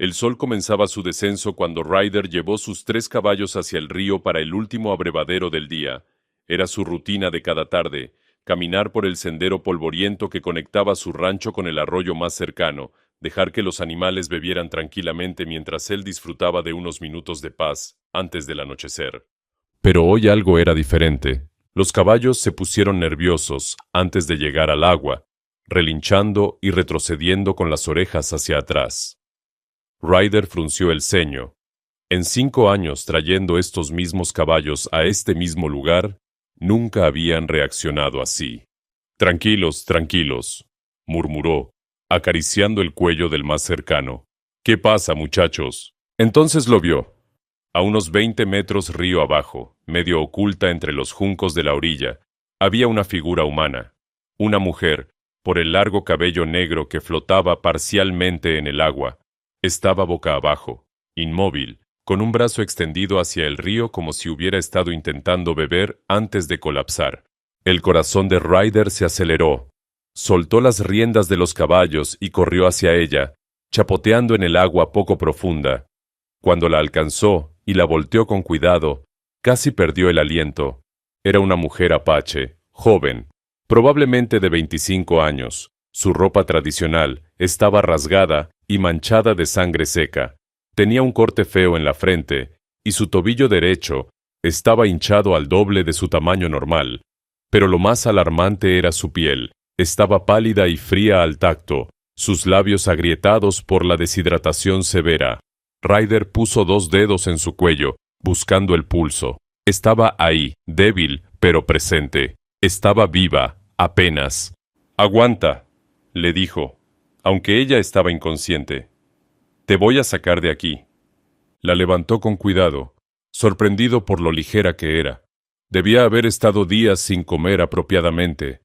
El sol comenzaba su descenso cuando Ryder llevó sus 3 caballos hacia el río para el último abrevadero del día. Era su rutina de cada tarde, caminar por el sendero polvoriento que conectaba su rancho con el arroyo más cercano, dejar que los animales bebieran tranquilamente mientras él disfrutaba de unos minutos de paz antes del anochecer. Pero hoy algo era diferente. Los caballos se pusieron nerviosos antes de llegar al agua, relinchando y retrocediendo con las orejas hacia atrás. Ryder frunció el ceño. En 5 años trayendo estos mismos caballos a este mismo lugar, nunca habían reaccionado así. Tranquilos, tranquilos, murmuró, acariciando el cuello del más cercano. ¿Qué pasa, muchachos? Entonces lo vio. A unos 20 metros río abajo, medio oculta entre los juncos de la orilla, había una figura humana. Una mujer, por el largo cabello negro que flotaba parcialmente en el agua. Estaba boca abajo, inmóvil, con un brazo extendido hacia el río como si hubiera estado intentando beber antes de colapsar. El corazón de Ryder se aceleró. Soltó las riendas de los caballos y corrió hacia ella, chapoteando en el agua poco profunda. Cuando la alcanzó y la volteó con cuidado, casi perdió el aliento. Era una mujer apache, joven, probablemente de 25 años. Su ropa tradicional estaba rasgada y manchada de sangre seca. Tenía un corte feo en la frente, y su tobillo derecho estaba hinchado al doble de su tamaño normal. Pero lo más alarmante era su piel. Estaba pálida y fría al tacto, sus labios agrietados por la deshidratación severa. Ryder puso 2 dedos en su cuello, buscando el pulso. Estaba ahí, débil, pero presente. Estaba viva, apenas. «Aguanta», le dijo, aunque ella estaba inconsciente. «Te voy a sacar de aquí». La levantó con cuidado, sorprendido por lo ligera que era. Debía haber estado días sin comer apropiadamente.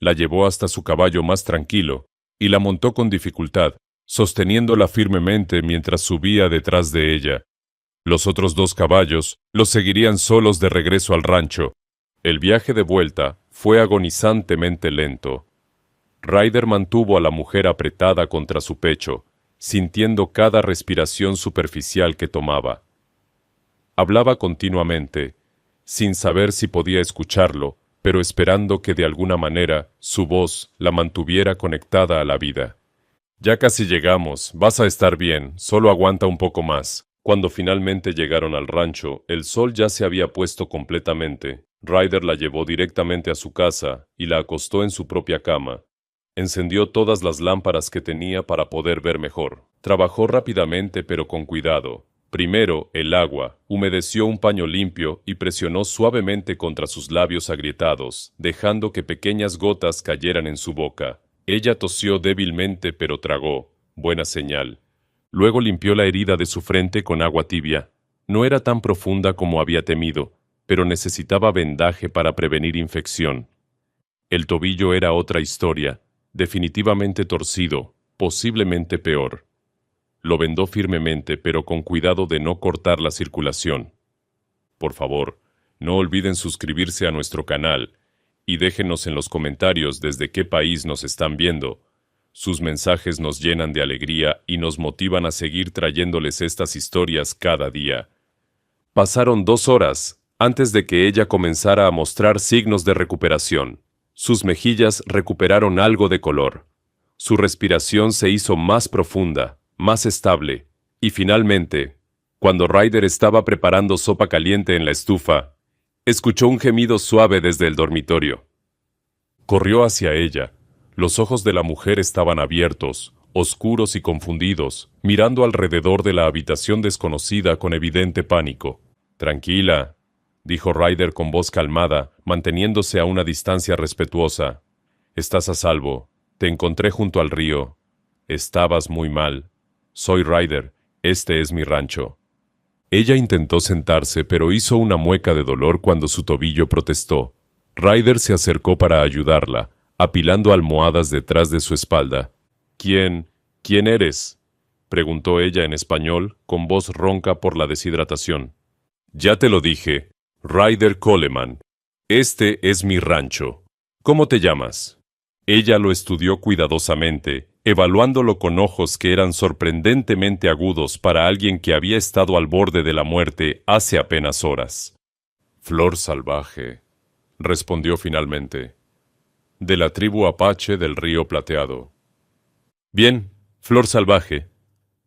La llevó hasta su caballo más tranquilo y la montó con dificultad, sosteniéndola firmemente mientras subía detrás de ella. Los otros 2 caballos los seguirían solos de regreso al rancho. El viaje de vuelta fue agonizantemente lento. Ryder mantuvo a la mujer apretada contra su pecho, sintiendo cada respiración superficial que tomaba. Hablaba continuamente, sin saber si podía escucharlo, pero esperando que de alguna manera su voz la mantuviera conectada a la vida. «Ya casi llegamos, vas a estar bien, solo aguanta un poco más». Cuando finalmente llegaron al rancho, el sol ya se había puesto completamente. Ryder la llevó directamente a su casa y la acostó en su propia cama. Encendió todas las lámparas que tenía para poder ver mejor. Trabajó rápidamente pero con cuidado. Primero, el agua. Humedeció un paño limpio y presionó suavemente contra sus labios agrietados, dejando que pequeñas gotas cayeran en su boca. Ella tosió débilmente pero tragó. Buena señal. Luego limpió la herida de su frente con agua tibia. No era tan profunda como había temido, pero necesitaba vendaje para prevenir infección. El tobillo era otra historia, definitivamente torcido, posiblemente peor. Lo vendó firmemente, pero con cuidado de no cortar la circulación. Por favor, no olviden suscribirse a nuestro canal y déjenos en los comentarios desde qué país nos están viendo. Sus mensajes nos llenan de alegría y nos motivan a seguir trayéndoles estas historias cada día. Pasaron 2 horas antes de que ella comenzara a mostrar signos de recuperación. Sus mejillas recuperaron algo de color. Su respiración se hizo más profunda, más estable, y finalmente, cuando Ryder estaba preparando sopa caliente en la estufa, escuchó un gemido suave desde el dormitorio. Corrió hacia ella. Los ojos de la mujer estaban abiertos, oscuros y confundidos, mirando alrededor de la habitación desconocida con evidente pánico. «Tranquila», dijo Ryder con voz calmada, manteniéndose a una distancia respetuosa. «Estás a salvo. Te encontré junto al río. Estabas muy mal. Soy Ryder. Este es mi rancho». Ella intentó sentarse, pero hizo una mueca de dolor cuando su tobillo protestó. Ryder se acercó para ayudarla, apilando almohadas detrás de su espalda. «¿Quién eres?», preguntó ella en español, con voz ronca por la deshidratación. «Ya te lo dije, Ryder Coleman. Este es mi rancho. ¿Cómo te llamas?». Ella lo estudió cuidadosamente, evaluándolo con ojos que eran sorprendentemente agudos para alguien que había estado al borde de la muerte hace apenas horas. Flor salvaje, respondió finalmente, de la tribu apache del río Plateado. Bien, Flor salvaje.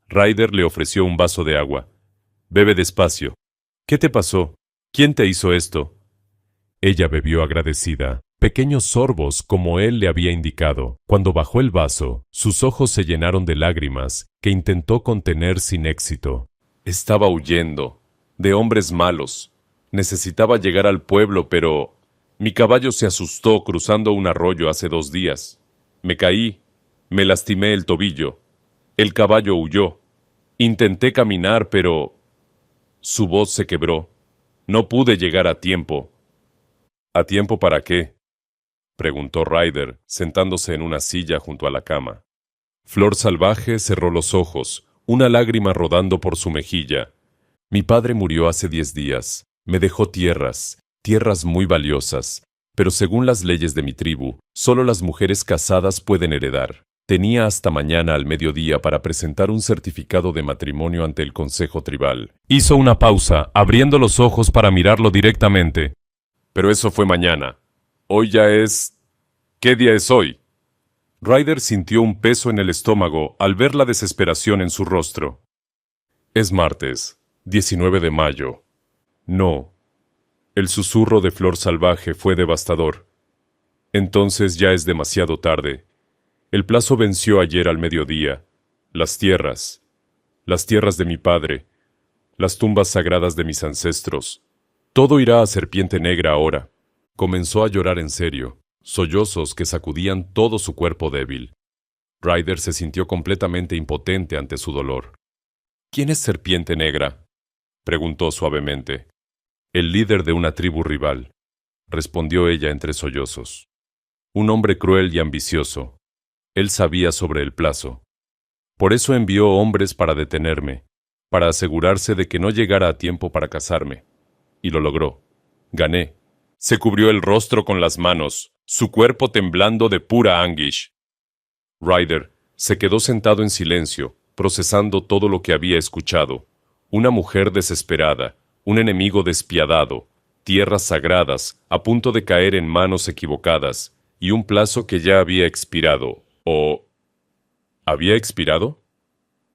Ryder le ofreció un vaso de agua. Bebe despacio. ¿Qué te pasó? ¿Quién te hizo esto? Ella bebió agradecida, pequeños sorbos como él le había indicado. Cuando bajó el vaso, sus ojos se llenaron de lágrimas que intentó contener sin éxito. Estaba huyendo, de hombres malos. Necesitaba llegar al pueblo, pero mi caballo se asustó cruzando un arroyo hace 2 días. Me caí, me lastimé el tobillo. El caballo huyó. Intenté caminar, pero su voz se quebró. No pude llegar a tiempo. ¿A tiempo para qué?, preguntó Ryder, sentándose en una silla junto a la cama. Flor salvaje cerró los ojos, una lágrima rodando por su mejilla. Mi padre murió hace 10 días. Me dejó tierras muy valiosas, pero según las leyes de mi tribu, solo las mujeres casadas pueden heredar. Tenía hasta mañana al mediodía para presentar un certificado de matrimonio ante el consejo tribal. Hizo una pausa, abriendo los ojos para mirarlo directamente. Pero eso fue mañana. Hoy ya es... ¿Qué día es hoy? Ryder sintió un peso en el estómago al ver la desesperación en su rostro. Es martes, 19 de mayo. No. El susurro de Flor salvaje fue devastador. Entonces ya es demasiado tarde. El plazo venció ayer al mediodía. Las tierras de mi padre, las tumbas sagradas de mis ancestros. Todo irá a Serpiente Negra ahora. Comenzó a llorar en serio, sollozos que sacudían todo su cuerpo débil. Ryder se sintió completamente impotente ante su dolor. ¿Quién es Serpiente Negra?, preguntó suavemente. El líder de una tribu rival, respondió ella entre sollozos. Un hombre cruel y ambicioso. Él sabía sobre el plazo. Por eso envió hombres para detenerme, para asegurarse de que no llegara a tiempo para casarme. Y lo logró. Gané. Se cubrió el rostro con las manos, su cuerpo temblando de pura anguish. Ryder se quedó sentado en silencio, procesando todo lo que había escuchado. Una mujer desesperada, un enemigo despiadado, tierras sagradas a punto de caer en manos equivocadas, y un plazo que ya había expirado. ¿O había expirado?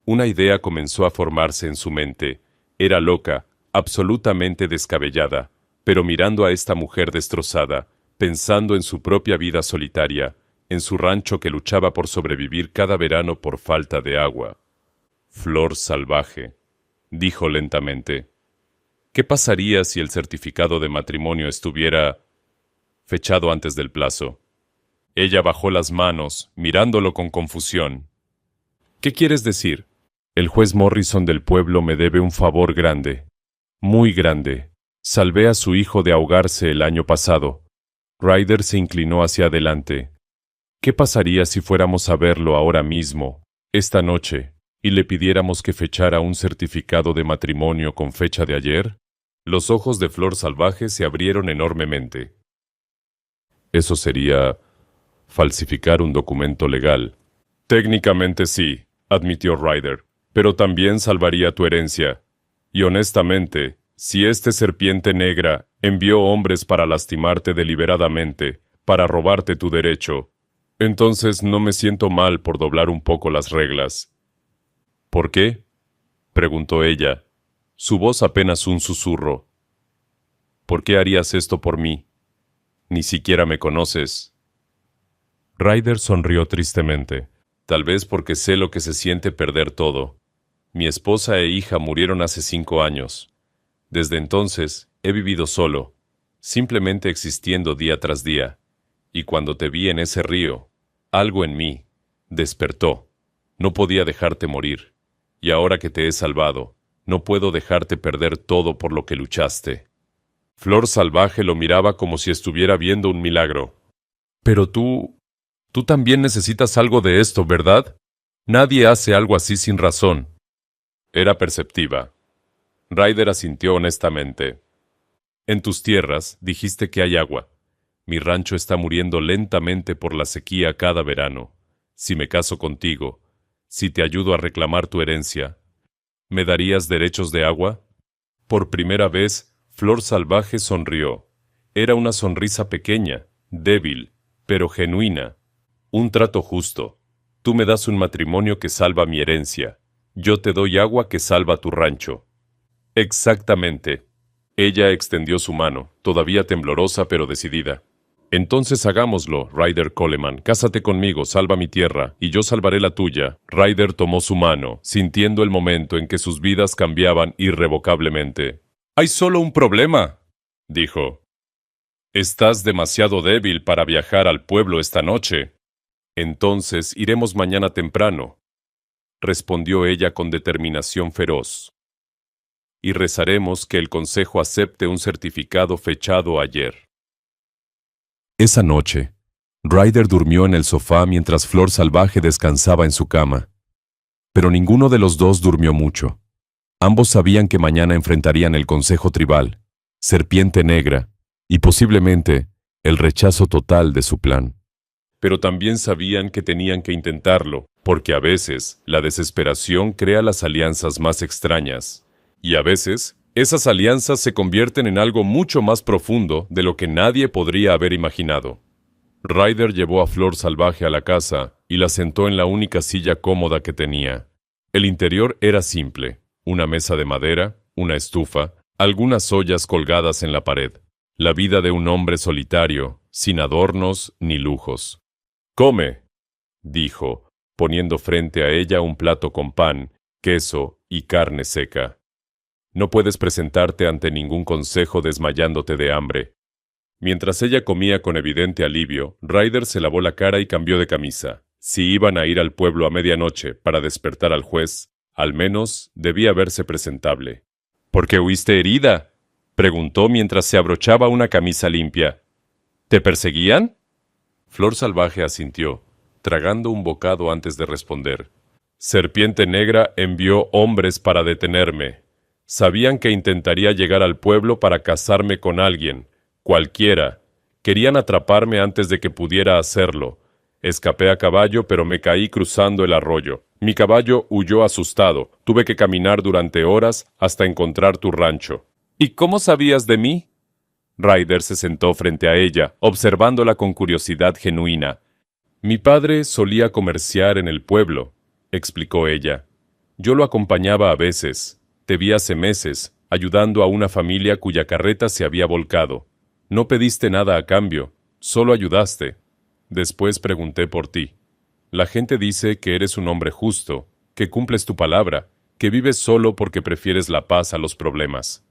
Una idea comenzó a formarse en su mente. Era loca, absolutamente descabellada, pero mirando a esta mujer destrozada, pensando en su propia vida solitaria, en su rancho que luchaba por sobrevivir cada verano por falta de agua. Flor salvaje, dijo lentamente. ¿Qué pasaría si el certificado de matrimonio estuviera fechado antes del plazo? Ella bajó las manos, mirándolo con confusión. ¿Qué quieres decir? El juez Morrison del pueblo me debe un favor grande, muy grande. Salvé a su hijo de ahogarse el año pasado. Ryder se inclinó hacia adelante. ¿Qué pasaría si fuéramos a verlo ahora mismo, esta noche, y le pidiéramos que fechara un certificado de matrimonio con fecha de ayer? Los ojos de Flor salvaje se abrieron enormemente. Eso sería falsificar un documento legal. Técnicamente sí, admitió Ryder, pero también salvaría tu herencia. Y honestamente, si este Serpiente Negra envió hombres para lastimarte deliberadamente, para robarte tu derecho, entonces no me siento mal por doblar un poco las reglas. ¿Por qué?, preguntó ella, su voz apenas un susurro. ¿Por qué harías esto por mí? Ni siquiera me conoces. Ryder sonrió tristemente. Tal vez porque sé lo que se siente perder todo. Mi esposa e hija murieron hace 5 años. Desde entonces, he vivido solo, simplemente existiendo día tras día. Y cuando te vi en ese río, algo en mí despertó. No podía dejarte morir. Y ahora que te he salvado, no puedo dejarte perder todo por lo que luchaste. Flor salvaje lo miraba como si estuviera viendo un milagro. Pero tú también necesitas algo de esto, ¿verdad? Nadie hace algo así sin razón. Era perceptiva. Ryder asintió honestamente. En tus tierras dijiste que hay agua. Mi rancho está muriendo lentamente por la sequía cada verano. si me caso contigo, si te ayudo a reclamar tu herencia, ¿me darías derechos de agua? Por primera vez, Flor Salvaje sonrió. Era una sonrisa pequeña, débil, pero genuina. Un trato justo. Tú me das un matrimonio que salva mi herencia. Yo te doy agua que salva tu rancho. Exactamente. Ella extendió su mano, todavía temblorosa pero decidida. Entonces hagámoslo, Ryder Coleman. Cásate conmigo, salva mi tierra, y yo salvaré la tuya. Ryder tomó su mano, sintiendo el momento en que sus vidas cambiaban irrevocablemente. «Hay solo un problema», dijo. «Estás demasiado débil para viajar al pueblo esta noche. Entonces iremos mañana temprano», respondió ella con determinación feroz. «Y rezaremos que el consejo acepte un certificado fechado ayer». Esa noche, Ryder durmió en el sofá mientras Flor Salvaje descansaba en su cama. Pero ninguno de los dos durmió mucho. Ambos sabían que mañana enfrentarían el Consejo Tribal, Serpiente Negra, y posiblemente el rechazo total de su plan. Pero también sabían que tenían que intentarlo, porque a veces la desesperación crea las alianzas más extrañas. Y a veces, esas alianzas se convierten en algo mucho más profundo de lo que nadie podría haber imaginado. Ryder llevó a Flor Salvaje a la casa y la sentó en la única silla cómoda que tenía. El interior era simple: una mesa de madera, una estufa, algunas ollas colgadas en la pared. La vida de un hombre solitario, sin adornos ni lujos. «Come», dijo, poniendo frente a ella un plato con pan, queso y carne seca. «No puedes presentarte ante ningún consejo desmayándote de hambre». Mientras ella comía con evidente alivio, Ryder se lavó la cara y cambió de camisa. Si iban a ir al pueblo a medianoche para despertar al juez, al menos debía verse presentable. «¿Por qué huiste herida?», preguntó mientras se abrochaba una camisa limpia. «¿Te perseguían?». Flor Salvaje asintió, tragando un bocado antes de responder. «Serpiente Negra envió hombres para detenerme. Sabían que intentaría llegar al pueblo para casarme con alguien, cualquiera. Querían atraparme antes de que pudiera hacerlo. Escapé a caballo, pero me caí cruzando el arroyo. Mi caballo huyó asustado. Tuve que caminar durante horas hasta encontrar tu rancho». «¿Y cómo sabías de mí?». Ryder se sentó frente a ella, observándola con curiosidad genuina. «Mi padre solía comerciar en el pueblo», explicó ella. «Yo lo acompañaba a veces. Te vi hace meses, ayudando a una familia cuya carreta se había volcado. No pediste nada a cambio, solo ayudaste. Después pregunté por ti. La gente dice que eres un hombre justo, que cumples tu palabra, que vives solo porque prefieres la paz a los problemas».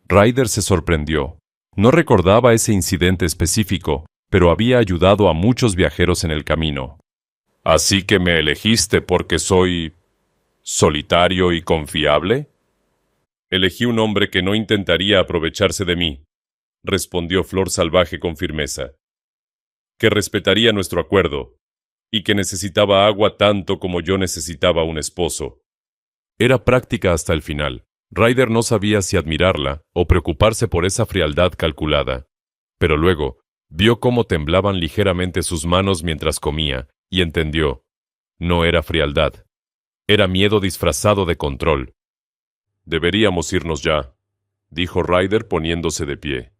Ryder se sorprendió. No recordaba ese incidente específico, pero había ayudado a muchos viajeros en el camino. «¿Así que me elegiste porque soy solitario y confiable?». «Elegí un hombre que no intentaría aprovecharse de mí», respondió Flor Salvaje con firmeza. «Que respetaría nuestro acuerdo, y que necesitaba agua tanto como yo necesitaba un esposo». Era práctica hasta el final. Ryder no sabía si admirarla o preocuparse por esa frialdad calculada. Pero luego, vio cómo temblaban ligeramente sus manos mientras comía, y entendió. No era frialdad. Era miedo disfrazado de control. «Deberíamos irnos ya», dijo Ryder poniéndose de pie.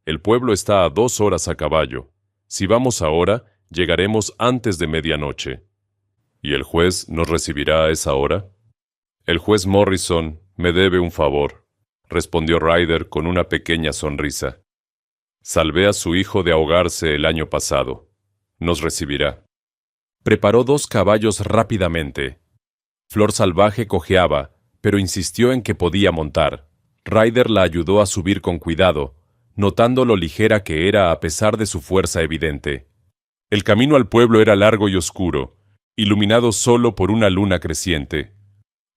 «El pueblo está a 2 horas a caballo. Si vamos ahora, llegaremos antes de medianoche». «¿Y el juez nos recibirá a esa hora?». «El juez Morrison me debe un favor», respondió Ryder con una pequeña sonrisa. «Salvé a su hijo de ahogarse el año pasado. Nos recibirá». Preparó 2 caballos rápidamente. Flor Salvaje cojeaba, pero insistió en que podía montar. Ryder la ayudó a subir con cuidado, notando lo ligera que era a pesar de su fuerza evidente. El camino al pueblo era largo y oscuro, iluminado solo por una luna creciente.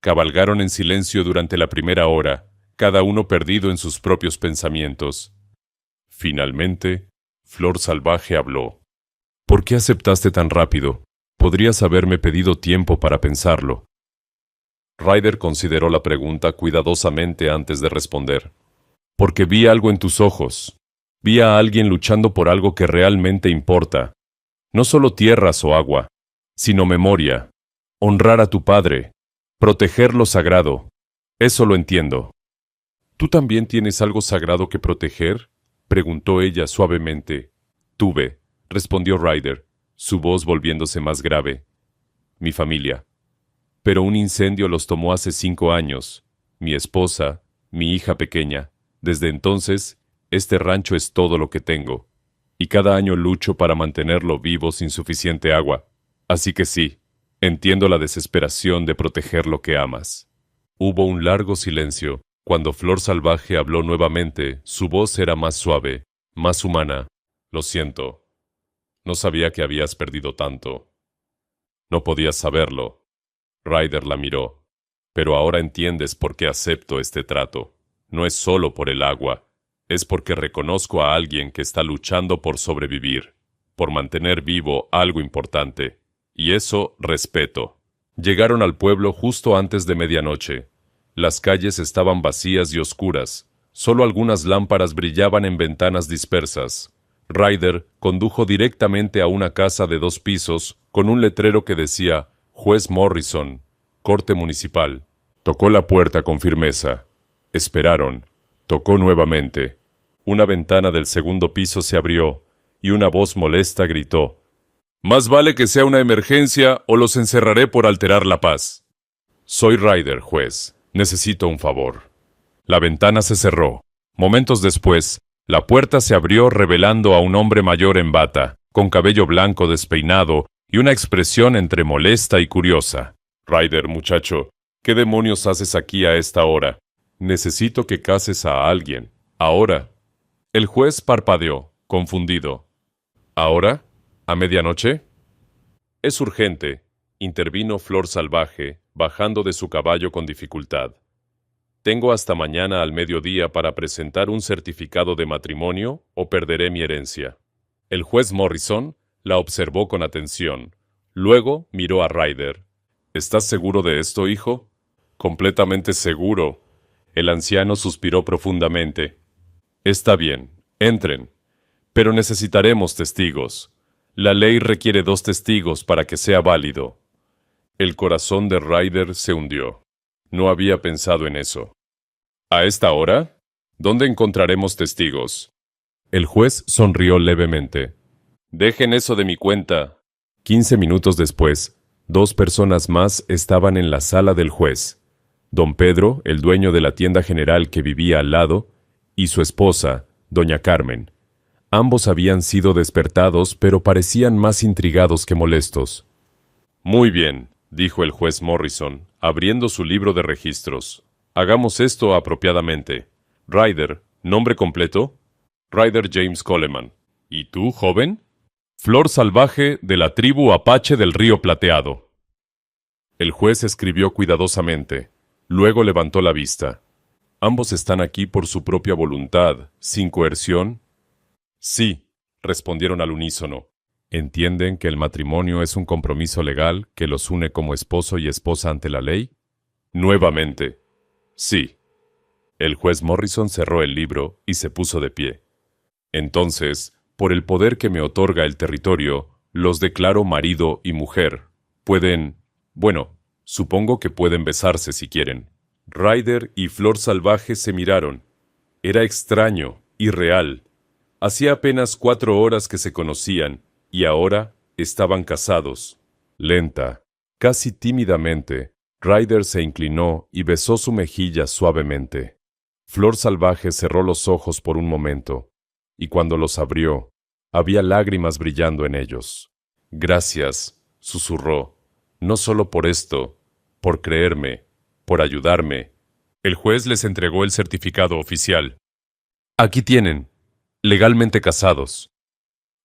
Cabalgaron en silencio durante la primera hora, cada uno perdido en sus propios pensamientos. Finalmente, Flor Salvaje habló. «¿Por qué aceptaste tan rápido? Podrías haberme pedido tiempo para pensarlo». Ryder consideró la pregunta cuidadosamente antes de responder. «Porque vi algo en tus ojos. Vi a alguien luchando por algo que realmente importa. No solo tierras o agua. sino memoria. Honrar a tu padre. Proteger lo sagrado. Eso lo entiendo. ¿Tú también tienes algo sagrado que proteger? Preguntó ella suavemente. Tuve, respondió Ryder, su voz volviéndose más grave. Mi familia. Pero un incendio los tomó hace 5 años. Mi esposa, mi hija pequeña. Desde entonces, este rancho es todo lo que tengo. Y cada año lucho para mantenerlo vivo sin suficiente agua. Así que sí, entiendo la desesperación de proteger lo que amas. Hubo un largo silencio. Cuando Flor Salvaje habló nuevamente, su voz era más suave, más humana. Lo siento. No sabía que habías perdido tanto. No podías saberlo. Ryder la miró. Pero ahora entiendes por qué acepto este trato. No es solo por el agua. Es porque reconozco a alguien que está luchando por sobrevivir, por mantener vivo algo importante. Y eso respeto. Llegaron al pueblo justo antes de medianoche. Las calles estaban vacías y oscuras. Solo algunas lámparas brillaban en ventanas dispersas. Ryder condujo directamente a una casa de 2 pisos con un letrero que decía Juez Morrison, Corte Municipal. Tocó la puerta con firmeza. Esperaron. Tocó nuevamente. Una ventana del segundo piso se abrió y una voz molesta gritó: «Más vale que sea una emergencia o los encerraré por alterar la paz». «Soy Ryder, juez. Necesito un favor». La ventana se cerró. Momentos después, la puerta se abrió revelando a un hombre mayor en bata, con cabello blanco despeinado y una expresión entre molesta y curiosa. «Ryder, muchacho, ¿qué demonios haces aquí a esta hora? Necesito que cases a alguien. Ahora». El juez parpadeó, confundido. «¿Ahora? ¿A medianoche?» «Es urgente», intervino Flor Salvaje, bajando de su caballo con dificultad. «Tengo hasta mañana al mediodía para presentar un certificado de matrimonio o perderé mi herencia». El juez Morrison la observó con atención. Luego miró a Ryder. «¿Estás seguro de esto, hijo?» «Completamente seguro». El anciano suspiró profundamente. «Está bien, entren. Pero necesitaremos testigos. La ley requiere 2 testigos para que sea válido». El corazón de Ryder se hundió. No había pensado en eso. «¿A esta hora? ¿Dónde encontraremos testigos?» El juez sonrió levemente. «Dejen eso de mi cuenta». 15 minutos después, 2 personas más estaban en la sala del juez. Don Pedro, el dueño de la tienda general que vivía al lado, y su esposa, doña Carmen. Ambos habían sido despertados, pero parecían más intrigados que molestos. «Muy bien», dijo el juez Morrison, abriendo su libro de registros. «Hagamos esto apropiadamente. Ryder, ¿nombre completo?» «Ryder James Coleman». «¿Y tú, joven?» «Flor Salvaje de la tribu Apache del Río Plateado». El juez escribió cuidadosamente. Luego levantó la vista. «¿Ambos están aquí por su propia voluntad, sin coerción?» «Sí», respondieron al unísono. «¿Entienden que el matrimonio es un compromiso legal que los une como esposo y esposa ante la ley?» «Nuevamente, sí». El juez Morrison cerró el libro y se puso de pie. «Entonces, por el poder que me otorga el territorio, los declaro marido y mujer. Pueden... bueno, supongo que pueden besarse si quieren». Ryder y Flor Salvaje se miraron. Era extraño, irreal. Hacía apenas 4 horas que se conocían, y ahora estaban casados. Lenta, casi tímidamente, Ryder se inclinó y besó su mejilla suavemente. Flor Salvaje cerró los ojos por un momento, y cuando los abrió, había lágrimas brillando en ellos. «Gracias», susurró, «no solo por esto, por creerme, por ayudarme». El juez les entregó el certificado oficial. «Aquí tienen, legalmente casados.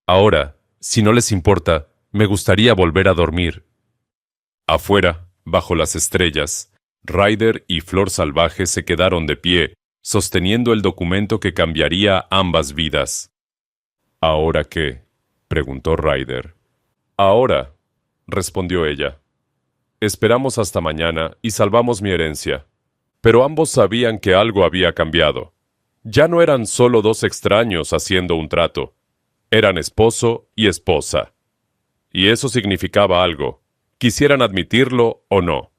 Ahora, si no les importa, me gustaría volver a dormir». Afuera, bajo las estrellas, Ryder y Flor Salvaje se quedaron de pie, sosteniendo el documento que cambiaría ambas vidas. «¿Ahora qué?», preguntó Ryder. «Ahora», respondió ella. «Esperamos hasta mañana y salvamos mi herencia». Pero ambos sabían que algo había cambiado. Ya no eran solo 2 extraños haciendo un trato. Eran esposo y esposa. Y eso significaba algo, quisieran admitirlo o no.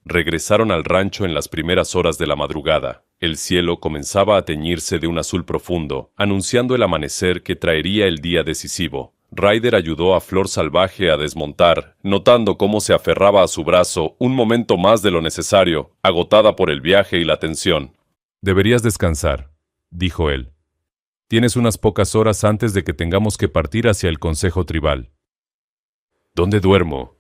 Regresaron al rancho en las primeras horas de la madrugada. El cielo comenzaba a teñirse de un azul profundo, anunciando el amanecer que traería el día decisivo. Ryder ayudó a Flor Salvaje a desmontar, notando cómo se aferraba a su brazo un momento más de lo necesario, agotada por el viaje y la tensión. «Deberías descansar», dijo él. «Tienes unas pocas horas antes de que tengamos que partir hacia el Consejo Tribal». «¿Dónde duermo?»,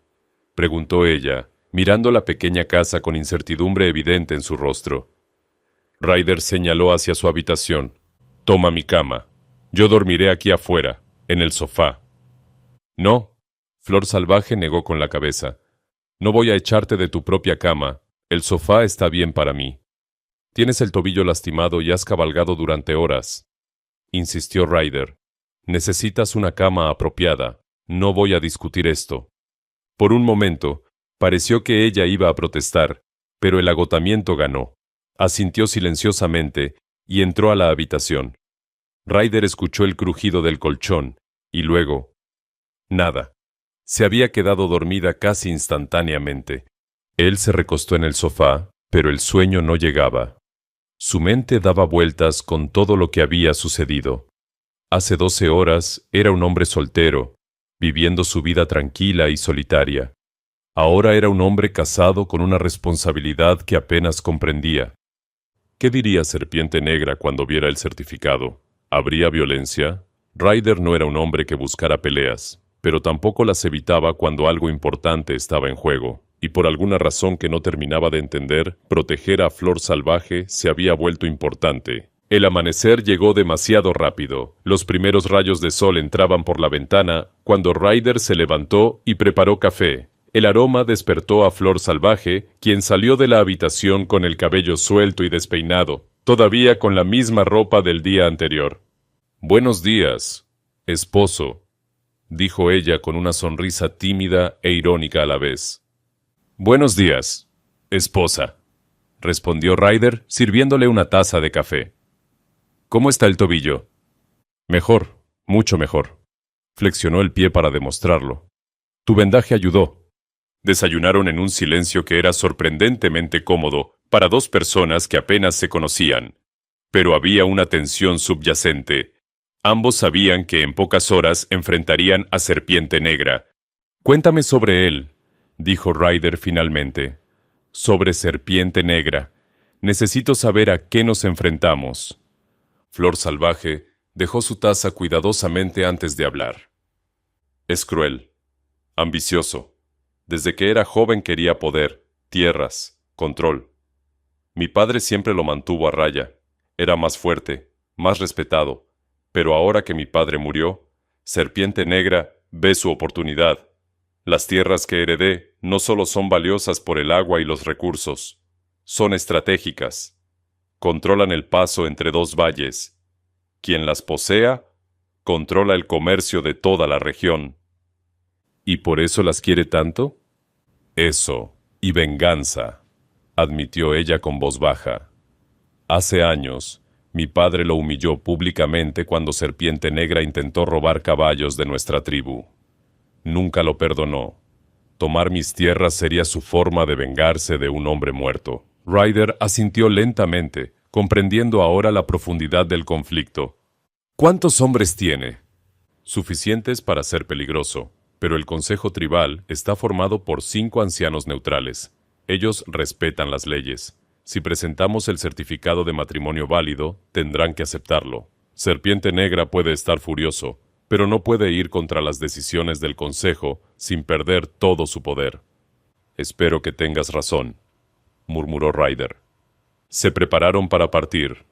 preguntó ella, mirando la pequeña casa con incertidumbre evidente en su rostro. Ryder señaló hacia su habitación. «Toma mi cama. Yo dormiré aquí afuera, en el sofá». «No», Flor Salvaje negó con la cabeza. «No voy a echarte de tu propia cama. El sofá está bien para mí. Tienes el tobillo lastimado y has cabalgado durante horas», insistió Ryder. «Necesitas una cama apropiada. No voy a discutir esto». Por un momento, pareció que ella iba a protestar, pero el agotamiento ganó. Asintió silenciosamente y entró a la habitación. Ryder escuchó el crujido del colchón, y luego... nada. Se había quedado dormida casi instantáneamente. Él se recostó en el sofá, pero el sueño no llegaba. Su mente daba vueltas con todo lo que había sucedido. Hace 12 horas era un hombre soltero, viviendo su vida tranquila y solitaria. Ahora era un hombre casado con una responsabilidad que apenas comprendía. ¿Qué diría Serpiente Negra cuando viera el certificado? ¿Habría violencia? Ryder no era un hombre que buscara peleas, pero tampoco las evitaba cuando algo importante estaba en juego, y por alguna razón que no terminaba de entender, proteger a Flor Salvaje se había vuelto importante. El amanecer llegó demasiado rápido. Los primeros rayos de sol entraban por la ventana cuando Ryder se levantó y preparó café. El aroma despertó a Flor Salvaje, quien salió de la habitación con el cabello suelto y despeinado, todavía con la misma ropa del día anterior. «Buenos días, esposo», dijo ella con una sonrisa tímida e irónica a la vez. «Buenos días, esposa», respondió Ryder, sirviéndole una taza de café. «¿Cómo está el tobillo?» «Mejor, mucho mejor». Flexionó el pie para demostrarlo. «Tu vendaje ayudó». Desayunaron en un silencio que era sorprendentemente cómodo para dos personas que apenas se conocían. Pero había una tensión subyacente. Ambos sabían que en pocas horas enfrentarían a Serpiente Negra. «Cuéntame sobre él», dijo Ryder finalmente. «Sobre Serpiente Negra. Necesito saber a qué nos enfrentamos». Flor Salvaje dejó su taza cuidadosamente antes de hablar. «Es cruel, ambicioso. Desde que era joven quería poder, tierras, control. Mi padre siempre lo mantuvo a raya. Era más fuerte, más respetado. Pero ahora que mi padre murió, Serpiente Negra ve su oportunidad. Las tierras que heredé no solo son valiosas por el agua y los recursos, son estratégicas. Controlan el paso entre dos valles. Quien las posea, controla el comercio de toda la región. ¿Y por eso las quiere tanto? Eso, y venganza, admitió ella con voz baja. Hace años, mi padre lo humilló públicamente cuando Serpiente Negra intentó robar caballos de nuestra tribu. Nunca lo perdonó. Tomar mis tierras sería su forma de vengarse de un hombre muerto. Ryder asintió lentamente, comprendiendo ahora la profundidad del conflicto. ¿Cuántos hombres tiene? Suficientes para ser peligroso. Pero el Consejo Tribal está formado por 5 ancianos neutrales. Ellos respetan las leyes. Si presentamos el certificado de matrimonio válido, tendrán que aceptarlo. Serpiente Negra puede estar furioso, pero no puede ir contra las decisiones del Consejo sin perder todo su poder. «Espero que tengas razón», murmuró Ryder. Se prepararon para partir.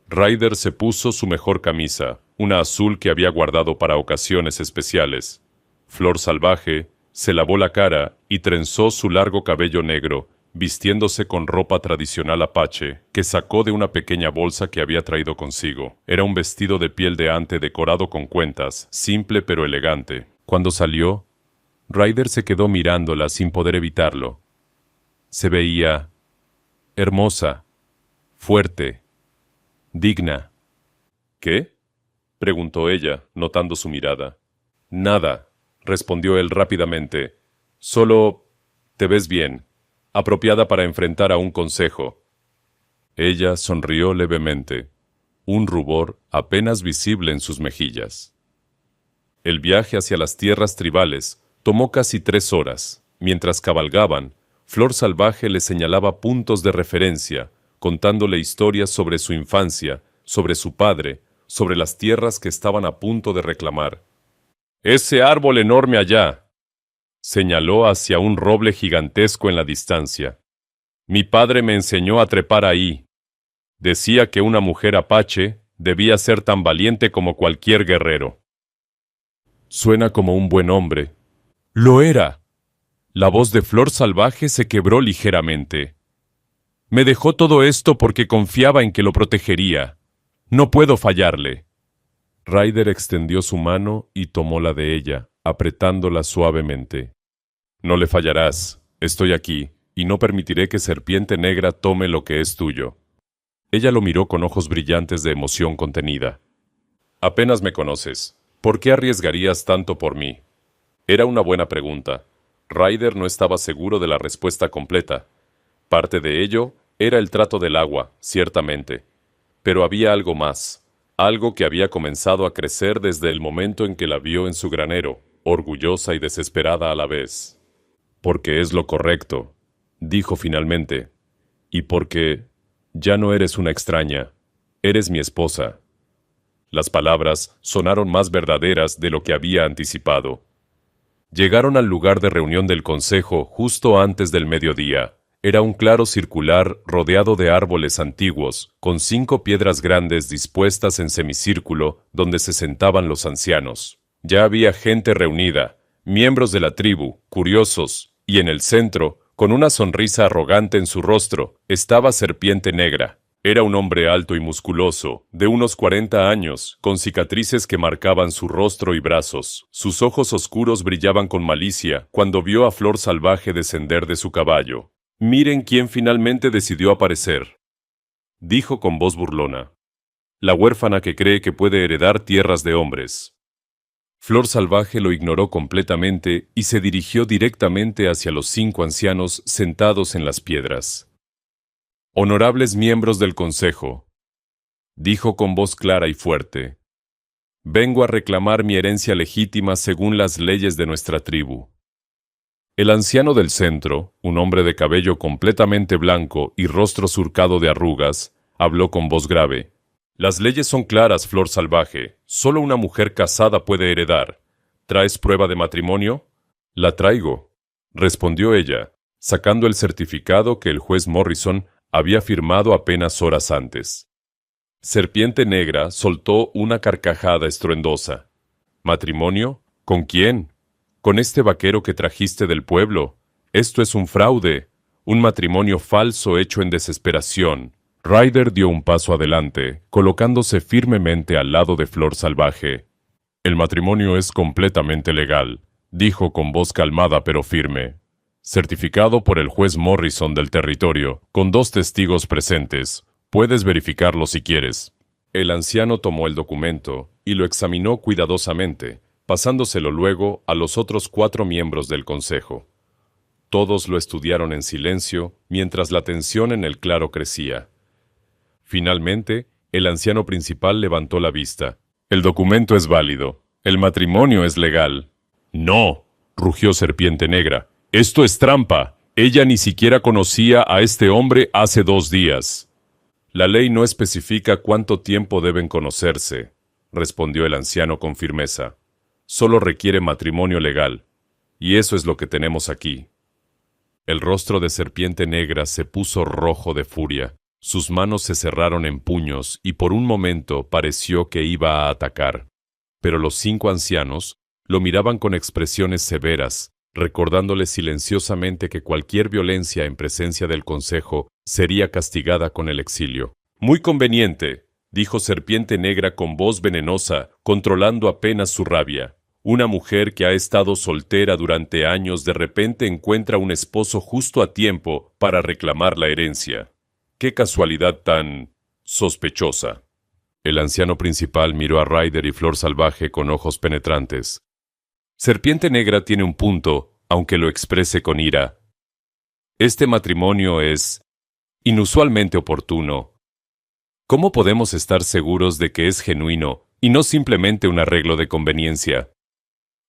Ryder se puso su mejor camisa, una azul que había guardado para ocasiones especiales. Flor Salvaje se lavó la cara y trenzó su largo cabello negro, vistiéndose con ropa tradicional apache, que sacó de una pequeña bolsa que había traído consigo. Era un vestido de piel de ante decorado con cuentas, simple pero elegante. Cuando salió, Ryder se quedó mirándola sin poder evitarlo. Se veía hermosa, fuerte, digna. «¿Qué?», preguntó ella, notando su mirada. «Nada», respondió él rápidamente. Solo te ves bien, apropiada para enfrentar a un consejo. Ella sonrió levemente, un rubor apenas visible en sus mejillas. El viaje hacia las tierras tribales tomó casi 3 horas. Mientras cabalgaban, Flor Salvaje le señalaba puntos de referencia, contándole historias sobre su infancia, sobre su padre, sobre las tierras que estaban a punto de reclamar. «Ese árbol enorme allá», señaló hacia un roble gigantesco en la distancia. «Mi padre me enseñó a trepar ahí. Decía que una mujer apache debía ser tan valiente como cualquier guerrero». Suena como un buen hombre. ¡Lo era! La voz de Flor Salvaje se quebró ligeramente. Me dejó todo esto porque confiaba en que lo protegería. No puedo fallarle. Ryder extendió su mano y tomó la de ella, apretándola suavemente. No le fallarás. Estoy aquí, y no permitiré que Serpiente Negra tome lo que es tuyo. Ella lo miró con ojos brillantes de emoción contenida. Apenas me conoces. ¿Por qué arriesgarías tanto por mí? Era una buena pregunta. Ryder no estaba seguro de la respuesta completa. Parte de ello era el trato del agua, ciertamente. Pero había algo más, algo que había comenzado a crecer desde el momento en que la vio en su granero, orgullosa y desesperada a la vez. Porque es lo correcto, dijo finalmente. Y porque ya no eres una extraña, eres mi esposa. Las palabras sonaron más verdaderas de lo que había anticipado. Llegaron al lugar de reunión del consejo justo antes del mediodía. Era un claro circular rodeado de árboles antiguos, con 5 piedras grandes dispuestas en semicírculo donde se sentaban los ancianos. Ya había gente reunida, miembros de la tribu, curiosos, y en el centro, con una sonrisa arrogante en su rostro, estaba Serpiente Negra. Era un hombre alto y musculoso, de unos 40 años, con cicatrices que marcaban su rostro y brazos. Sus ojos oscuros brillaban con malicia cuando vio a Flor Salvaje descender de su caballo. «Miren quién finalmente decidió aparecer», dijo con voz burlona. «La huérfana que cree que puede heredar tierras de hombres». Flor Salvaje lo ignoró completamente y se dirigió directamente hacia los 5 ancianos sentados en las piedras. «Honorables miembros del consejo», dijo con voz clara y fuerte, «vengo a reclamar mi herencia legítima según las leyes de nuestra tribu». El anciano del centro, un hombre de cabello completamente blanco y rostro surcado de arrugas, habló con voz grave. «Las leyes son claras, Flor Salvaje. Solo una mujer casada puede heredar. ¿Traes prueba de matrimonio?» «La traigo», respondió ella, sacando el certificado que el juez Morrison había firmado apenas horas antes. Serpiente Negra soltó una carcajada estruendosa. «¿Matrimonio? ¿Con quién?» «Con este vaquero que trajiste del pueblo. Esto es un fraude, un matrimonio falso hecho en desesperación». Ryder dio un paso adelante, colocándose firmemente al lado de Flor Salvaje. «El matrimonio es completamente legal», dijo con voz calmada pero firme. «Certificado por el juez Morrison del territorio, con 2 testigos presentes. Puedes verificarlo si quieres». El anciano tomó el documento y lo examinó cuidadosamente, pasándoselo luego a los otros 4 miembros del consejo. Todos lo estudiaron en silencio mientras la tensión en el claro crecía. Finalmente, el anciano principal levantó la vista. «El documento es válido. El matrimonio es legal». «No», rugió Serpiente Negra. «Esto es trampa. Ella ni siquiera conocía a este hombre hace 2 días». «La ley no especifica cuánto tiempo deben conocerse», respondió el anciano con firmeza. «Solo requiere matrimonio legal. Y eso es lo que tenemos aquí». El rostro de Serpiente Negra se puso rojo de furia. Sus manos se cerraron en puños y por un momento pareció que iba a atacar. Pero los 5 ancianos lo miraban con expresiones severas, recordándole silenciosamente que cualquier violencia en presencia del consejo sería castigada con el exilio. «Muy conveniente», dijo Serpiente Negra con voz venenosa, controlando apenas su rabia. «Una mujer que ha estado soltera durante años de repente encuentra un esposo justo a tiempo para reclamar la herencia. ¡Qué casualidad tan sospechosa!». El anciano principal miró a Ryder y Flor Salvaje con ojos penetrantes. Serpiente Negra tiene un punto, aunque lo exprese con ira. Este matrimonio es inusualmente oportuno. ¿Cómo podemos estar seguros de que es genuino y no simplemente un arreglo de conveniencia?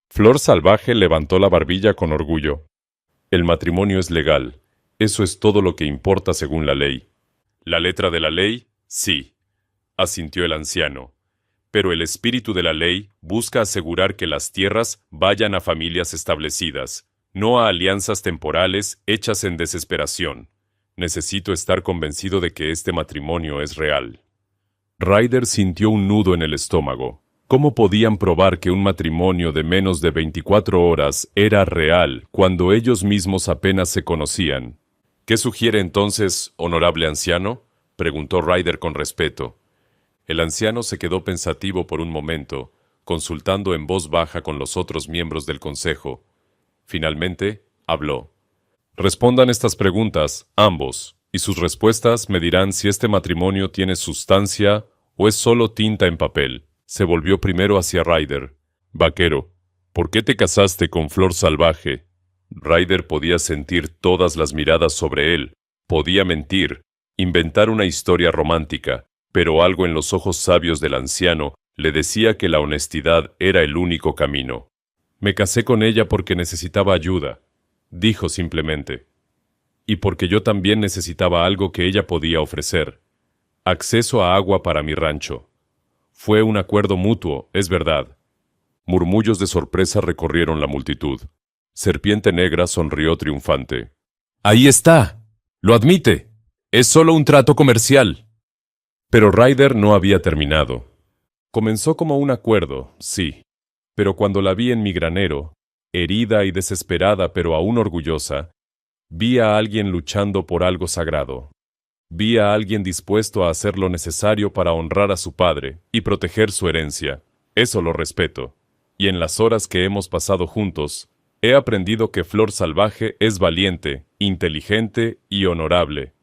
Flor Salvaje levantó la barbilla con orgullo. El matrimonio es legal. Eso es todo lo que importa según la ley. ¿La letra de la ley? Sí, asintió el anciano. Pero el espíritu de la ley busca asegurar que las tierras vayan a familias establecidas, no a alianzas temporales hechas en desesperación. Necesito estar convencido de que este matrimonio es real. Ryder sintió un nudo en el estómago. ¿Cómo podían probar que un matrimonio de menos de 24 horas era real cuando ellos mismos apenas se conocían? ¿Qué sugiere entonces, honorable anciano?, preguntó Ryder con respeto. El anciano se quedó pensativo por un momento, consultando en voz baja con los otros miembros del consejo. Finalmente, habló. Respondan estas preguntas, ambos, y sus respuestas me dirán si este matrimonio tiene sustancia o es solo tinta en papel. Se volvió primero hacia Ryder. Vaquero, ¿por qué te casaste con Flor Salvaje? Ryder podía sentir todas las miradas sobre él. Podía mentir, inventar una historia romántica, pero algo en los ojos sabios del anciano le decía que la honestidad era el único camino. Me casé con ella porque necesitaba ayuda, dijo simplemente. Y porque yo también necesitaba algo que ella podía ofrecer. Acceso a agua para mi rancho. Fue un acuerdo mutuo, es verdad. Murmullos de sorpresa recorrieron la multitud. Serpiente Negra sonrió triunfante. Ahí está. Lo admite. Es solo un trato comercial. Pero Ryder no había terminado. Comenzó como un acuerdo, sí. Pero cuando la vi en mi granero, herida y desesperada pero aún orgullosa, vi a alguien luchando por algo sagrado. Vi a alguien dispuesto a hacer lo necesario para honrar a su padre y proteger su herencia. Eso lo respeto. Y en las horas que hemos pasado juntos, he aprendido que Flor Salvaje es valiente, inteligente y honorable.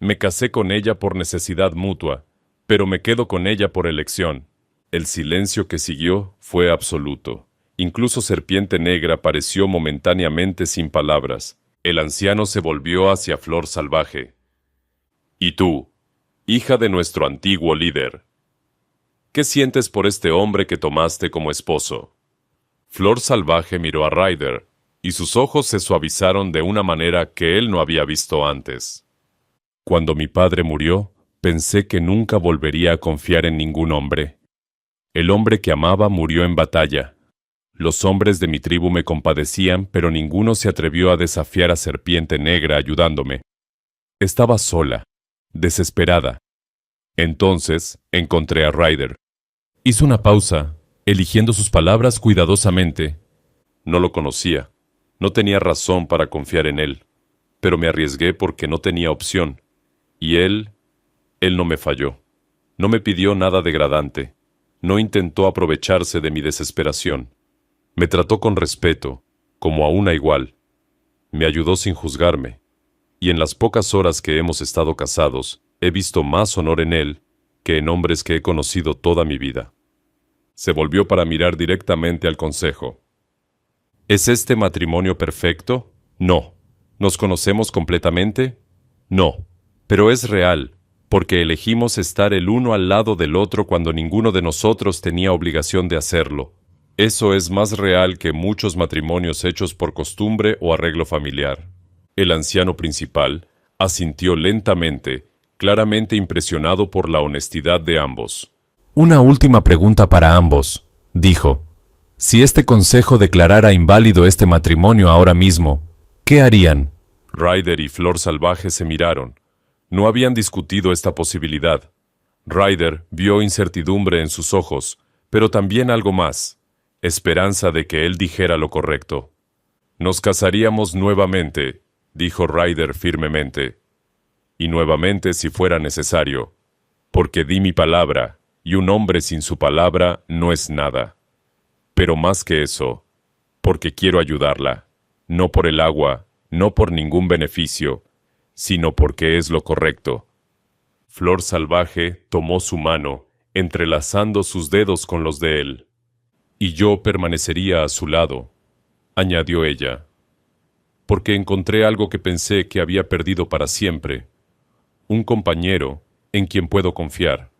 Me casé con ella por necesidad mutua, pero me quedo con ella por elección. El silencio que siguió fue absoluto. Incluso Serpiente Negra pareció momentáneamente sin palabras. El anciano se volvió hacia Flor Salvaje. ¿Y tú, hija de nuestro antiguo líder? ¿Qué sientes por este hombre que tomaste como esposo? Flor Salvaje miró a Ryder, y sus ojos se suavizaron de una manera que él no había visto antes. Cuando mi padre murió, pensé que nunca volvería a confiar en ningún hombre. El hombre que amaba murió en batalla. Los hombres de mi tribu me compadecían, pero ninguno se atrevió a desafiar a Serpiente Negra ayudándome. Estaba sola, desesperada. Entonces encontré a Ryder. Hizo una pausa, eligiendo sus palabras cuidadosamente. No lo conocía. No tenía razón para confiar en él, pero me arriesgué porque no tenía opción. Y él no me falló. No me pidió nada degradante. No intentó aprovecharse de mi desesperación. Me trató con respeto, como a una igual. Me ayudó sin juzgarme. Y en las pocas horas que hemos estado casados, he visto más honor en él que en hombres que he conocido toda mi vida. Se volvió para mirar directamente al consejo. ¿Es este matrimonio perfecto? No. ¿Nos conocemos completamente? No. Pero es real, porque elegimos estar el uno al lado del otro cuando ninguno de nosotros tenía obligación de hacerlo. Eso es más real que muchos matrimonios hechos por costumbre o arreglo familiar. El anciano principal asintió lentamente, claramente impresionado por la honestidad de ambos. Una última pregunta para ambos, dijo. Si este consejo declarara inválido este matrimonio ahora mismo, ¿qué harían? Ryder y Flor Salvaje se miraron. No habían discutido esta posibilidad. Ryder vio incertidumbre en sus ojos, pero también algo más, esperanza de que él dijera lo correcto. Nos casaríamos nuevamente, dijo Ryder firmemente. Y nuevamente si fuera necesario, porque di mi palabra, y un hombre sin su palabra no es nada. Pero más que eso, porque quiero ayudarla, no por el agua, no por ningún beneficio, sino porque es lo correcto. Flor Salvaje tomó su mano, entrelazando sus dedos con los de él. y yo permanecería a su lado, añadió ella, porque encontré algo que pensé que había perdido para siempre, un compañero en quien puedo confiar.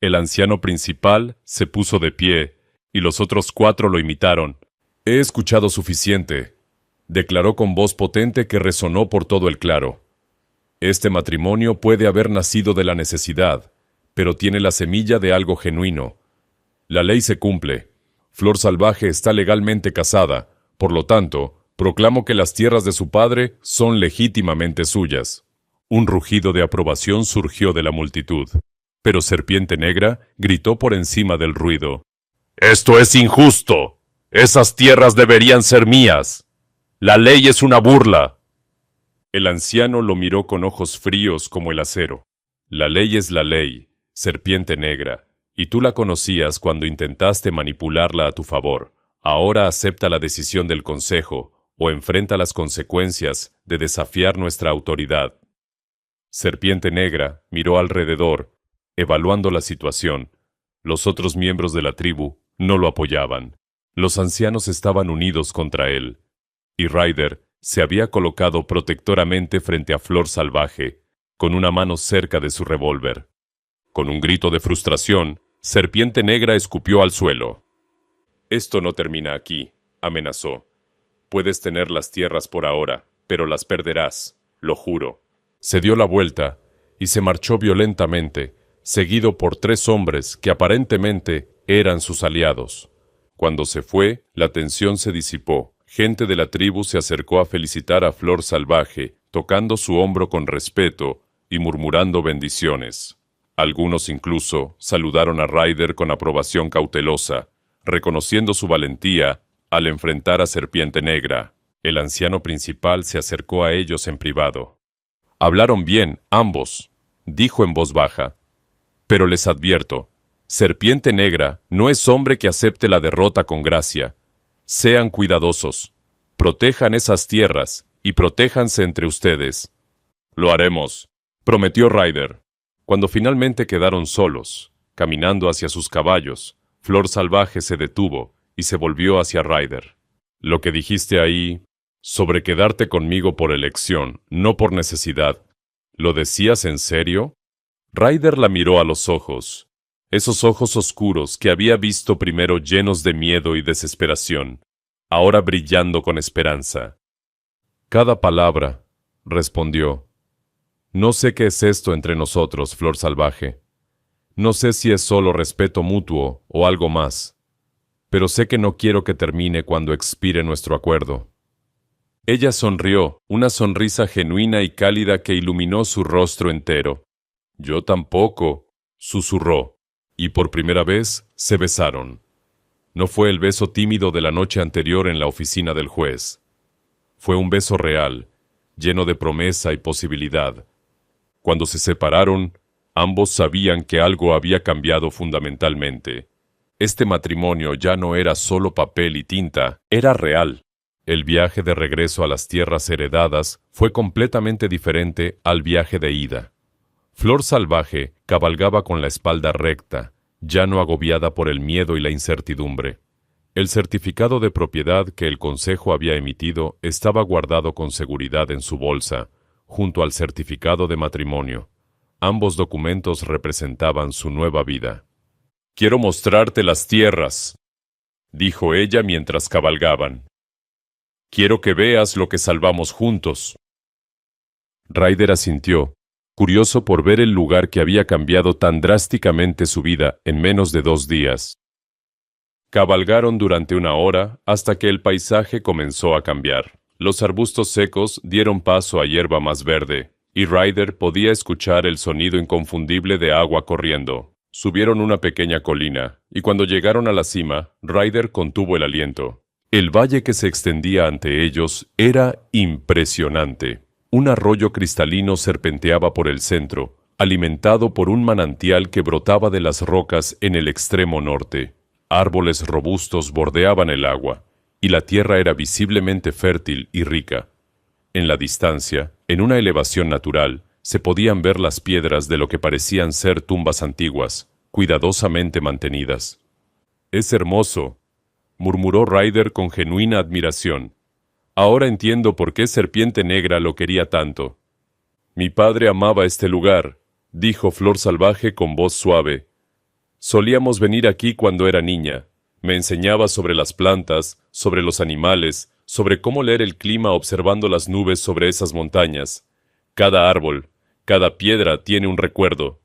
El anciano principal se puso de pie, y los otros 4 lo imitaron. He escuchado suficiente, declaró con voz potente que resonó por todo el claro. Este matrimonio puede haber nacido de la necesidad, pero tiene la semilla de algo genuino. La ley se cumple. Flor Salvaje está legalmente casada, por lo tanto, proclamo que las tierras de su padre son legítimamente suyas. Un rugido de aprobación surgió de la multitud, pero Serpiente Negra gritó por encima del ruido. ¡Esto es injusto! ¡Esas tierras deberían ser mías! ¡La ley es una burla! El anciano lo miró con ojos fríos como el acero. La ley es la ley, Serpiente Negra, y tú la conocías cuando intentaste manipularla a tu favor. Ahora acepta la decisión del Consejo o enfrenta las consecuencias de desafiar nuestra autoridad. Serpiente Negra miró alrededor, evaluando la situación. Los otros miembros de la tribu no lo apoyaban. Los ancianos estaban unidos contra él, y Ryder se había colocado protectoramente frente a Flor Salvaje, con una mano cerca de su revólver. Con un grito de frustración, Serpiente Negra escupió al suelo. Esto no termina aquí, amenazó. Puedes tener las tierras por ahora, pero las perderás, lo juro. Se dio la vuelta y se marchó violentamente, seguido por 3 hombres que aparentemente eran sus aliados. Cuando se fue, la tensión se disipó. Gente de la tribu se acercó a felicitar a Flor Salvaje, tocando su hombro con respeto y murmurando bendiciones. Algunos incluso saludaron a Ryder con aprobación cautelosa, reconociendo su valentía al enfrentar a Serpiente Negra. El anciano principal se acercó a ellos en privado. Hablaron bien, ambos, dijo en voz baja. Pero les advierto, Serpiente Negra no es hombre que acepte la derrota con gracia. Sean cuidadosos, protejan esas tierras y protéjanse entre ustedes. Lo haremos, prometió Ryder. Cuando finalmente quedaron solos, caminando hacia sus caballos, Flor Salvaje se detuvo y se volvió hacia Ryder. Lo que dijiste ahí, sobre quedarte conmigo por elección, no por necesidad, ¿lo decías en serio? Ryder la miró a los ojos, esos ojos oscuros que había visto primero llenos de miedo y desesperación, ahora brillando con esperanza. Cada palabra, respondió. No sé qué es esto entre nosotros, Flor Salvaje. No sé si es solo respeto mutuo o algo más, pero sé que no quiero que termine cuando expire nuestro acuerdo. Ella sonrió, una sonrisa genuina y cálida que iluminó su rostro entero. Yo tampoco, susurró, y por primera vez se besaron. No fue el beso tímido de la noche anterior en la oficina del juez. Fue un beso real, lleno de promesa y posibilidad. Cuando se separaron, ambos sabían que algo había cambiado fundamentalmente. Este matrimonio ya no era solo papel y tinta, era real. El viaje de regreso a las tierras heredadas fue completamente diferente al viaje de ida. Flor Salvaje cabalgaba con la espalda recta, ya no agobiada por el miedo y la incertidumbre. El certificado de propiedad que el Consejo había emitido estaba guardado con seguridad en su bolsa, junto al certificado de matrimonio. Ambos documentos representaban su nueva vida. «Quiero mostrarte las tierras», dijo ella mientras cabalgaban. «Quiero que veas lo que salvamos juntos». Ryder asintió, curioso por ver el lugar que había cambiado tan drásticamente su vida en menos de 2 días. Cabalgaron durante 1 hora hasta que el paisaje comenzó a cambiar. Los arbustos secos dieron paso a hierba más verde, y Ryder podía escuchar el sonido inconfundible de agua corriendo. Subieron una pequeña colina, y cuando llegaron a la cima, Ryder contuvo el aliento. El valle que se extendía ante ellos era impresionante. Un arroyo cristalino serpenteaba por el centro, alimentado por un manantial que brotaba de las rocas en el extremo norte. Árboles robustos bordeaban el agua, y la tierra era visiblemente fértil y rica. En la distancia, en una elevación natural, se podían ver las piedras de lo que parecían ser tumbas antiguas, cuidadosamente mantenidas. «Es hermoso», murmuró Ryder con genuina admiración. Ahora entiendo por qué Serpiente Negra lo quería tanto. Mi padre amaba este lugar, dijo Flor Salvaje con voz suave. Solíamos venir aquí cuando era niña. Me enseñaba sobre las plantas, sobre los animales, sobre cómo leer el clima observando las nubes sobre esas montañas. Cada árbol, cada piedra tiene un recuerdo.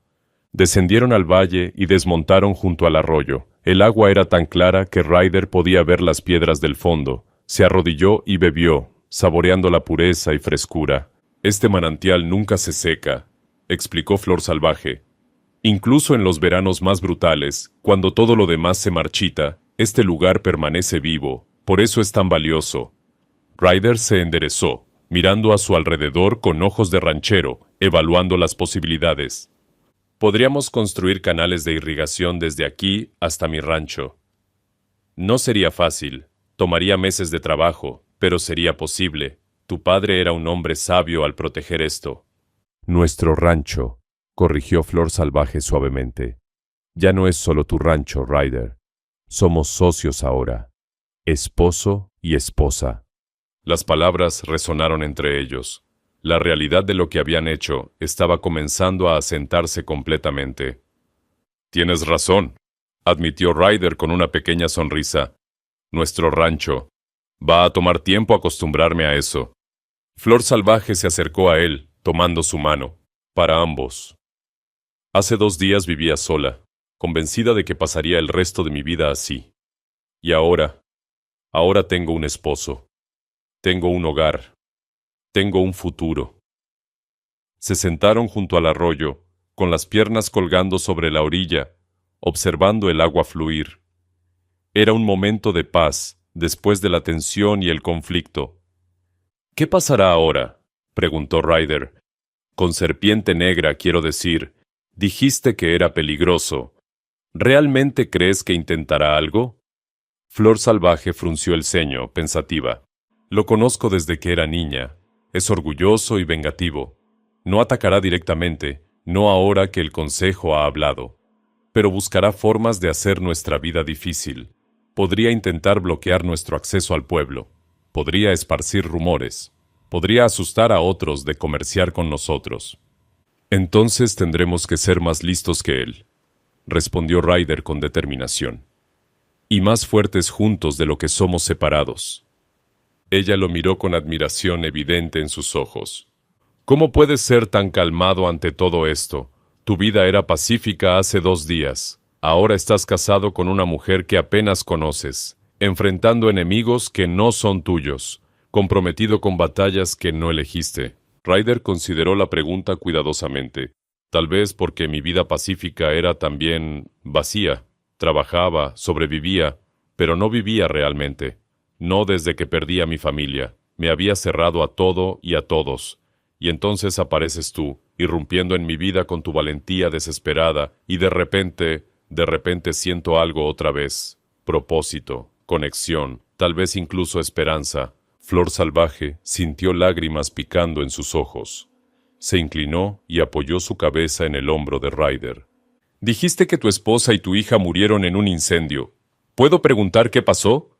Descendieron al valle y desmontaron junto al arroyo. El agua era tan clara que Ryder podía ver las piedras del fondo. Se arrodilló y bebió, saboreando la pureza y frescura. Este manantial nunca se seca, explicó Flor Salvaje. Incluso en los veranos más brutales, cuando todo lo demás se marchita, este lugar permanece vivo, por eso es tan valioso. Ryder se enderezó, mirando a su alrededor con ojos de ranchero, evaluando las posibilidades. Podríamos construir canales de irrigación desde aquí hasta mi rancho. No sería fácil, tomaría meses de trabajo, pero sería posible. Tu padre era un hombre sabio al proteger esto. Nuestro rancho, corrigió Flor Salvaje suavemente. Ya no es solo tu rancho, Ryder. Somos socios ahora. Esposo y esposa. Las palabras resonaron entre ellos. La realidad de lo que habían hecho estaba comenzando a asentarse completamente. Tienes razón, admitió Ryder con una pequeña sonrisa. Nuestro rancho. Va a tomar tiempo acostumbrarme a eso. Flor Salvaje se acercó a él, tomando su mano. Para ambos. Hace 2 días vivía sola, convencida de que pasaría el resto de mi vida así. Y ahora tengo un esposo. Tengo un hogar. Tengo un futuro. Se sentaron junto al arroyo, con las piernas colgando sobre la orilla, observando el agua fluir. Era un momento de paz, después de la tensión y el conflicto. ¿Qué pasará ahora?, preguntó Ryder. Con Serpiente Negra, quiero decir, dijiste que era peligroso. ¿Realmente crees que intentará algo? Flor Salvaje frunció el ceño, pensativa. Lo conozco desde que era niña. Es orgulloso y vengativo. No atacará directamente, no ahora que el Consejo ha hablado. Pero buscará formas de hacer nuestra vida difícil. Podría intentar bloquear nuestro acceso al pueblo. Podría esparcir rumores. Podría asustar a otros de comerciar con nosotros. Entonces tendremos que ser más listos que él, respondió Ryder con determinación. Y más fuertes juntos de lo que somos separados. Ella lo miró con admiración evidente en sus ojos. ¿Cómo puedes ser tan calmado ante todo esto? Tu vida era pacífica hace 2 días. Ahora estás casado con una mujer que apenas conoces, enfrentando enemigos que no son tuyos, comprometido con batallas que no elegiste. Ryder consideró la pregunta cuidadosamente. Tal vez porque mi vida pacífica era también vacía. Trabajaba, sobrevivía, pero no vivía realmente. No desde que perdí a mi familia. Me había cerrado a todo y a todos. Y entonces apareces tú, irrumpiendo en mi vida con tu valentía desesperada, y de repente siento algo otra vez. Propósito, conexión, tal vez incluso esperanza. Flor Salvaje sintió lágrimas picando en sus ojos. Se inclinó y apoyó su cabeza en el hombro de Ryder. Dijiste que tu esposa y tu hija murieron en un incendio. ¿Puedo preguntar qué pasó?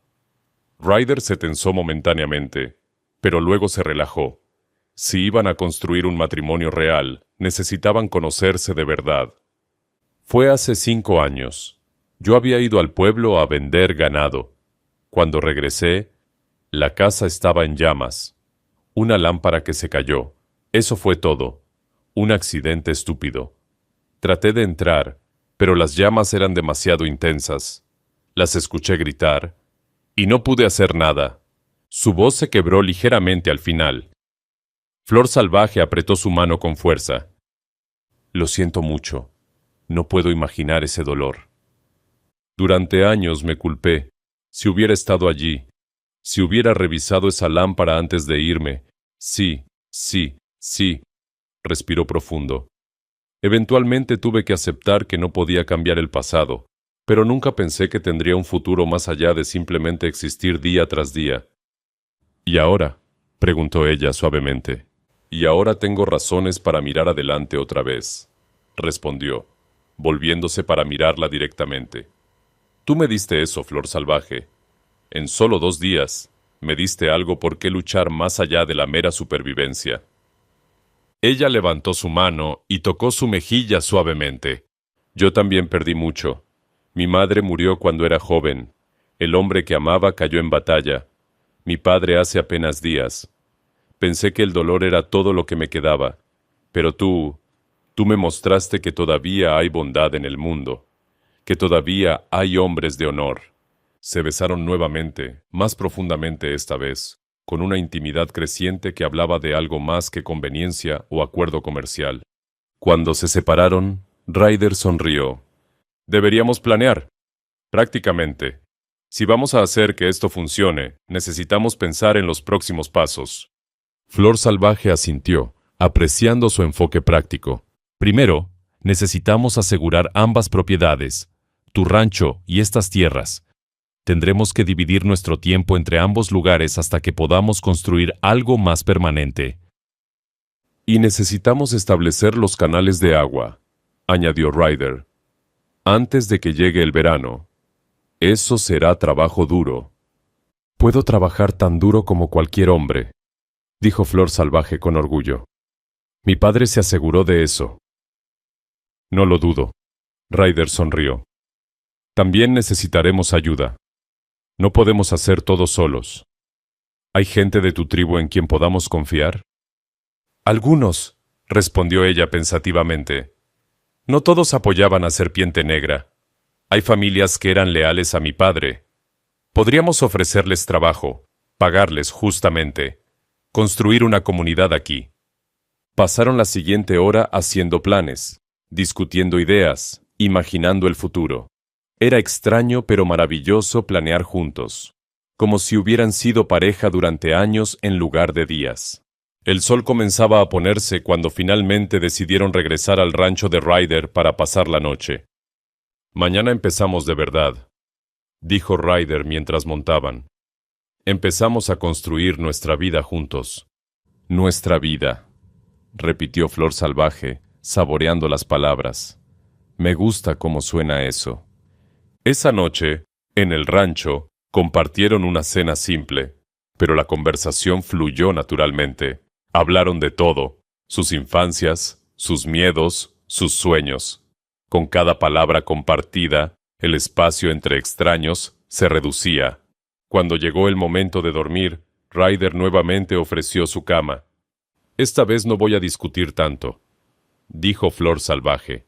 Ryder se tensó momentáneamente, pero luego se relajó. Si iban a construir un matrimonio real, necesitaban conocerse de verdad. Fue hace 5 años. Yo había ido al pueblo a vender ganado. Cuando regresé, la casa estaba en llamas. Una lámpara que se cayó. Eso fue todo. Un accidente estúpido. Traté de entrar, pero las llamas eran demasiado intensas. Las escuché gritar, y no pude hacer nada. Su voz se quebró ligeramente al final. Flor Salvaje apretó su mano con fuerza. Lo siento mucho. No puedo imaginar ese dolor. Durante años me culpé. Si hubiera estado allí, si hubiera revisado esa lámpara antes de irme. Sí, respiró profundo. Eventualmente tuve que aceptar que no podía cambiar el pasado, pero nunca pensé que tendría un futuro más allá de simplemente existir día tras día. ¿Y ahora?, preguntó ella suavemente. Y ahora tengo razones para mirar adelante otra vez, respondió, volviéndose para mirarla directamente. Tú me diste eso, Flor Salvaje. En solo 2 días, me diste algo por qué luchar más allá de la mera supervivencia. Ella levantó su mano y tocó su mejilla suavemente. Yo también perdí mucho. Mi madre murió cuando era joven. El hombre que amaba cayó en batalla. Mi padre hace apenas días. Pensé que el dolor era todo lo que me quedaba. Pero tú me mostraste que todavía hay bondad en el mundo, que todavía hay hombres de honor. Se besaron nuevamente, más profundamente esta vez, con una intimidad creciente que hablaba de algo más que conveniencia o acuerdo comercial. Cuando se separaron, Ryder sonrió. Deberíamos planear. Prácticamente. Si vamos a hacer que esto funcione, necesitamos pensar en los próximos pasos. Flor Salvaje asintió, apreciando su enfoque práctico. Primero, necesitamos asegurar ambas propiedades, tu rancho y estas tierras. Tendremos que dividir nuestro tiempo entre ambos lugares hasta que podamos construir algo más permanente. Y necesitamos establecer los canales de agua, añadió Ryder, antes de que llegue el verano. Eso será trabajo duro. Puedo trabajar tan duro como cualquier hombre, dijo Flor Salvaje con orgullo. Mi padre se aseguró de eso. No lo dudo. Ryder sonrió. También necesitaremos ayuda. No podemos hacer todo solos. ¿Hay gente de tu tribu en quien podamos confiar? Algunos, respondió ella pensativamente. No todos apoyaban a Serpiente Negra. Hay familias que eran leales a mi padre. Podríamos ofrecerles trabajo, pagarles justamente, construir una comunidad aquí. Pasaron la siguiente hora haciendo planes, discutiendo ideas, imaginando el futuro. Era extraño pero maravilloso planear juntos, como si hubieran sido pareja durante años en lugar de días. El sol comenzaba a ponerse cuando finalmente decidieron regresar al rancho de Ryder para pasar la noche. Mañana empezamos de verdad, dijo Ryder mientras montaban. Empezamos a construir nuestra vida juntos. Nuestra vida, repitió Flor Salvaje, saboreando las palabras. Me gusta cómo suena eso. Esa noche, en el rancho, compartieron una cena simple, pero la conversación fluyó naturalmente. Hablaron de todo, sus infancias, sus miedos, sus sueños. Con cada palabra compartida, el espacio entre extraños se reducía. Cuando llegó el momento de dormir, Ryder nuevamente ofreció su cama. Esta vez no voy a discutir tanto, dijo Flor Salvaje.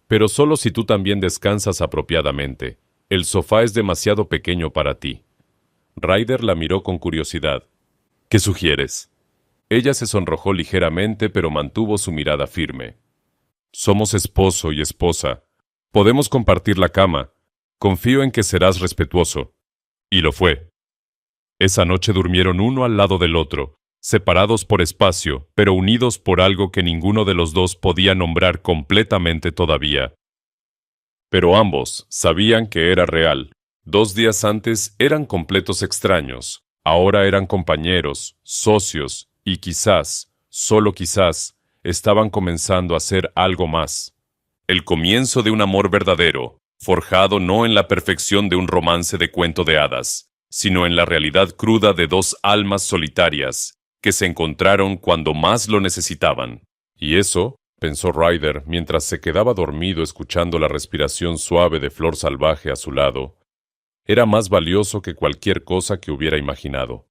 Pero solo si tú también descansas apropiadamente. El sofá es demasiado pequeño para ti. Ryder la miró con curiosidad. ¿Qué sugieres? Ella se sonrojó ligeramente, pero mantuvo su mirada firme. Somos esposo y esposa. Podemos compartir la cama. Confío en que serás respetuoso. Y lo fue. Esa noche durmieron uno al lado del otro, separados por espacio, pero unidos por algo que ninguno de los dos podía nombrar completamente todavía. Pero ambos sabían que era real. 2 días antes eran completos extraños, ahora eran compañeros, socios, y quizás, solo quizás, estaban comenzando a hacer algo más. El comienzo de un amor verdadero, forjado no en la perfección de un romance de cuento de hadas, sino en la realidad cruda de 2 almas solitarias, que se encontraron cuando más lo necesitaban. Y eso, pensó Ryder mientras se quedaba dormido escuchando la respiración suave de Flor Salvaje a su lado, era más valioso que cualquier cosa que hubiera imaginado.